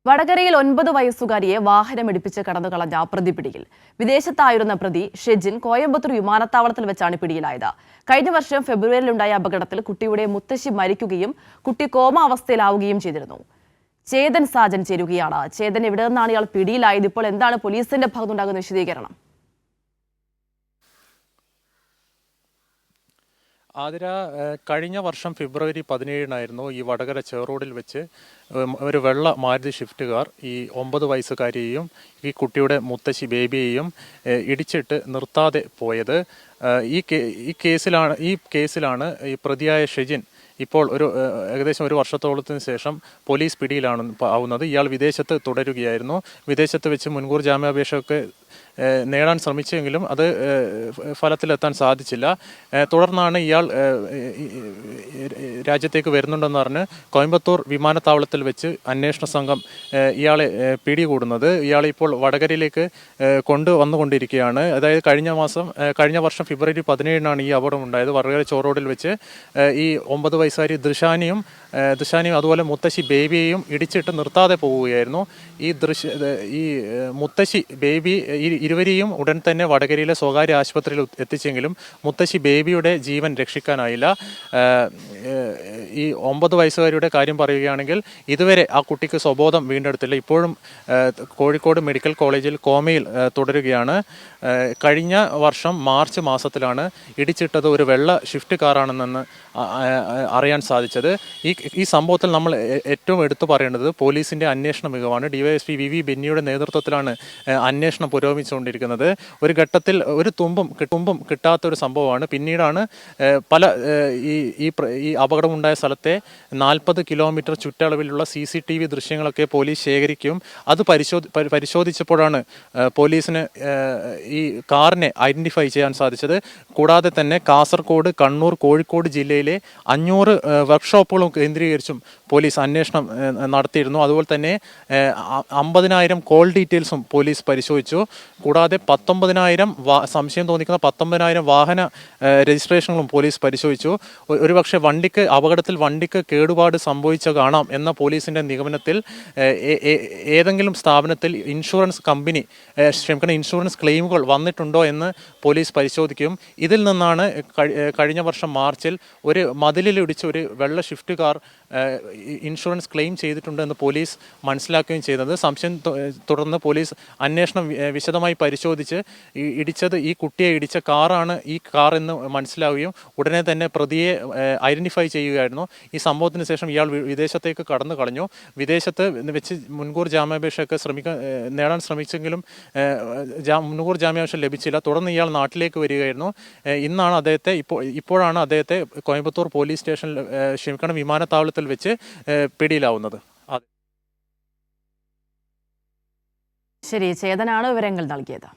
വടകരയിൽ 9 വയസ്സുകാരിയെ വാഹനമിടിപ്പിച്ച് കടന്നുകളഞ്ഞ പ്രതി പിടിയിൽ. വിദേശത്തായിരുന്ന പ്രതി ഷെജിൻ കോയമ്പത്തൂർ വിമാനത്താവളത്തിൽ വെച്ചാണ് പിടിയിലായത്. കഴിഞ്ഞ വർഷം ഫെബ്രുവരിയിലുണ്ടായ അപകടത്തിൽ കുട്ടിയുടെ മുത്തശ്ശി മരിക്കുകയും കുട്ടി കോമാവസ്ഥയിലാവുകയും ചെയ്തിരുന്നു. ചേതൻ സാജൻ ചേരുകയാണ്. ചേതൻ, എവിടെ നിന്നാണ് ഇയാൾ പിടിയിലായത്? ഇപ്പോൾ എന്താണ് പോലീസിന്റെ ഭാഗത്തുണ്ടാകുന്ന വിശദീകരണം? ആതിര, കഴിഞ്ഞ വർഷം ഫെബ്രുവരി 17-നായിരുന്നു ഈ വടകര ചേറോഡിൽ വെച്ച് ഒരു വെള്ള മാരുതി ഷിഫ്റ്റ് കാർ ഈ 9 വയസ്സുകാരിയെയും ഈ കുട്ടിയുടെ മുത്തശ്ശി ബേബിയെയും ഇടിച്ചിട്ട് നിർത്താതെ പോയത്. ഈ കേസിലാണ് ഈ പ്രതിയായ ഷെജിൻ ഇപ്പോൾ ഏകദേശം ഒരു വർഷത്തോളത്തിന് ശേഷം പോലീസ് പിടിയിലാണ് ആവുന്നത്. ഇയാൾ വിദേശത്ത് തുടരുകയായിരുന്നു. വിദേശത്ത് വെച്ച് മുൻകൂർ ജാമ്യാപേക്ഷയൊക്കെ നേടാൻ ശ്രമിച്ചെങ്കിലും അത് ഫലത്തിലെത്താൻ സാധിച്ചില്ല. തുടർന്നാണ് ഇയാൾ രാജ്യത്തേക്ക് വരുന്നുണ്ടെന്ന് പറഞ്ഞ് കോയമ്പത്തൂർ വിമാനത്താവളത്തിൽ വെച്ച് അന്വേഷണ സംഘം ഇയാളെ പിടികൂടുന്നത്. ഇയാളെ ഇപ്പോൾ വടകരയിലേക്ക് കൊണ്ടുവന്നുകൊണ്ടിരിക്കുകയാണ്. അതായത് കഴിഞ്ഞ വർഷം ഫെബ്രുവരി 17-നാണ് ഈ അപകടം ഉണ്ടായത്. വടകര ചോറോഡിൽ വെച്ച് ഈ 9 വയസ്സുകാരി ദൃശാനിയും അതുപോലെ മുത്തശ്ശി ബേബിയെയും ഇടിച്ചിട്ട് നിർത്താതെ പോവുകയായിരുന്നു. ഈ മുത്തശ്ശി ബേബി ഇരുവരെയും ഉടൻ തന്നെ വടകരയിലെ സ്വകാര്യ ആശുപത്രിയിൽ എത്തിച്ചെങ്കിലും മുത്തശ്ശി ബേബിയുടെ ജീവൻ രക്ഷിക്കാനായില്ല. ഈ 9 വയസ്സുകാരിയുടെ കാര്യം പറയുകയാണെങ്കിൽ ഇതുവരെ ആ കുട്ടിക്ക് സ്വബോധം വീണ്ടെടുത്തില്ല. ഇപ്പോഴും കോഴിക്കോട് മെഡിക്കൽ കോളേജിൽ കോമയിൽ തുടരുകയാണ്. കഴിഞ്ഞ വർഷം മാർച്ച് മാസത്തിലാണ് ഇടിച്ചിട്ടത് ഒരു വെള്ള ഷിഫ്റ്റ് കാറാണെന്ന് അറിയാൻ സാധിച്ചത്. ഈ സംഭവത്തിൽ നമ്മൾ ഏറ്റവും എടുത്തു പറയേണ്ടത് പോലീസിന്റെ അന്വേഷണ മികവാണ്. ഡിവൈഎസ്പി വി ബെന്നിയുടെ നേതൃത്വത്തിലാണ് അന്വേഷണം പുരോഗമിച്ചുകൊണ്ടിരിക്കുന്നത്. ഒരു ഘട്ടത്തിൽ ഒരു തുമ്പും കിട്ടാത്തൊരു സംഭവമാണ്. പിന്നീടാണ് ഈ അപകടമുണ്ടായ സ്ഥലത്തെ 40 കിലോമീറ്റർ ചുറ്റളവിലുള്ള CCTV ദൃശ്യങ്ങളൊക്കെ പോലീസ് ശേഖരിക്കുകയും അത് പരിശോധിച്ചപ്പോഴാണ് പോലീസിന് ഈ കാറിനെ ഐഡന്റിഫൈ ചെയ്യാൻ സാധിച്ചത്. കൂടാതെ തന്നെ കാസർഗോഡ്, കണ്ണൂർ, കോഴിക്കോട് ജില്ലയിലെ 500 വർക്ക്ഷോപ്പുകളും കേന്ദ്രീകരിച്ചും പോലീസ് അന്വേഷണം നടത്തിയിരുന്നു. അതുപോലെ തന്നെ 50,000 കോൾ ഡീറ്റെയിൽസും പോലീസ് പരിശോധിച്ചു. കൂടാതെ 19,000 സംശയം തോന്നിക്കുന്ന 19,000 വാഹന രജിസ്ട്രേഷനുകളും പോലീസ് പരിശോധിച്ചു. ഒരുപക്ഷെ അപകടത്തിൽ വണ്ടിക്ക് കേടുപാട് സംഭവിച്ച കാണാം എന്ന പോലീസിന്റെ നിഗമനത്തിൽ ഏതെങ്കിലും സ്ഥാപനത്തിൽ ഇൻഷുറൻസ് ക്ലെയിമുകൾ വന്നിട്ടുണ്ടോ എന്ന് പോലീസ് പരിശോധിക്കും. ഇതിൽ നിന്നാണ് കഴിഞ്ഞ വർഷം മാർച്ചിൽ ഒരു മതിലിലിടിച്ച ഒരു വെള്ള ഷിഫ്റ്റ് കാർ ഇൻഷുറൻസ് ക്ലെയിം ചെയ്തിട്ടുണ്ടെന്ന് പോലീസ് മനസ്സിലാക്കുകയും ചെയ്തത്. സംശയം തുടർന്ന് പോലീസ് അന്വേഷണം വിശദമായി പരിശോധിച്ച് ഈ കുട്ടിയെ ഇടിച്ച കാറാണ് ഈ കാർ എന്ന് മനസ്സിലാവുകയും ഉടനെ തന്നെ പ്രതിയെ ഐഡന്റിഫൈ ചെയ്യുകയായിരുന്നു. ഈ സംഭവത്തിന് ശേഷം ഇയാൾ വിദേശത്തേക്ക് കടന്നു കളഞ്ഞു. വിദേശത്ത് വെച്ച് മുൻകൂർ ജാമ്യാപേക്ഷയൊക്കെ നേടാൻ ശ്രമിച്ചെങ്കിലും മുൻകൂർ ജാമ്യാപേക്ഷ ലഭിച്ചില്ല. തുടർന്ന് ഇയാൾ നാട്ടിലേക്ക് വരികയായിരുന്നു. ഇപ്പോഴാണ് അദ്ദേഹത്തെ കോയമ്പത്തൂർ പോലീസ് സ്റ്റേഷനിൽ വിമാനത്താവളത്തിൽ വെച്ച് പിടിയിലാവുന്നത്. ശരി, ചേതനാണ് വിവരങ്ങൾ നൽകിയത്.